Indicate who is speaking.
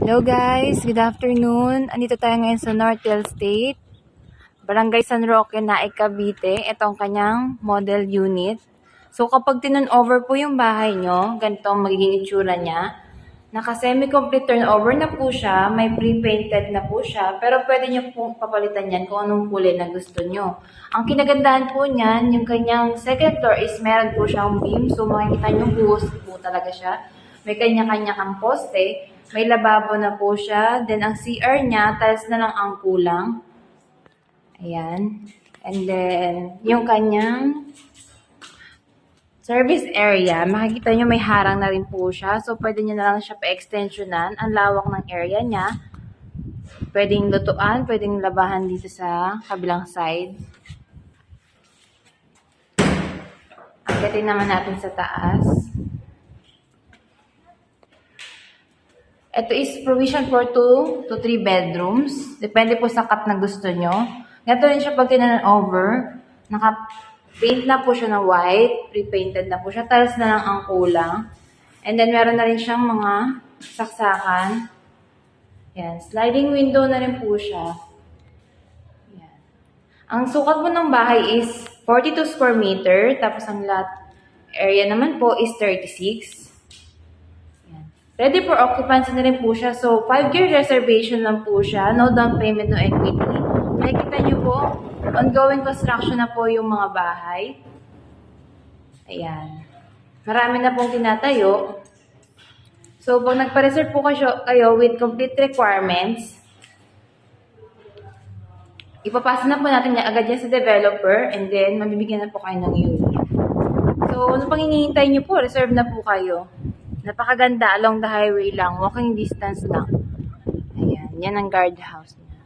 Speaker 1: Hello guys, good afternoon. Andito tayo ngayon sa Northwell State, Barangay San Roque, Naik, Cavite. Ito ang kanyang model unit. So kapag tinurnover po yung bahay nyo, ganito ang magiging itsura niya. Naka semi-complete turnover na po siya, may pre-painted na po siya, pero pwede nyo po papalitan yan kung anong kulay na gusto nyo. Ang kinagandahan po niyan, yung kanyang second floor is meron po siyang beam, so makikita nyo buhos po talaga siya. May kanya-kanya kang poste, may lababo na po siya, then ang CR niya, tiles na lang ang kulang. Ayan. And then, yung kanyang service area, makikita nyo may harang na rin po siya. So, pwede nyo na lang siya pa-extensionan. Ang lawak ng area niya. Pwedeng lutuan, pwedeng labahan dito sa kabilang side. Agatin naman natin sa taas. Ito is provision for 2 to 3 bedrooms. Depende po sa cut na gusto nyo. Ganito rin siya pag tinan-over. Naka-paint na po siya na white. Pre-painted na po siya. Tiles na lang ang kulang. And then meron na rin siyang mga saksakan. Yan. Sliding window na rin po siya. Yan. Ang sukat po ng bahay is 42 square meter. Tapos ang lot area naman po is 36. Ready for occupancy na rin po siya. So, 5-year reservation lang po siya. No down payment, no equity. Makikita nyo po, ongoing construction na po yung mga bahay. Ayan. Marami na pong tinatayo. So, pag nagpa-reserve po kayo with complete requirements, ipapasa na po natin agad yan sa developer and then mabibigyan na po kayo ng unit. So, ano pang hinihintay nyo po? Reserve na po kayo. Napakaganda, along the highway lang, walking distance lang. Ayan, yan ang guard house niya.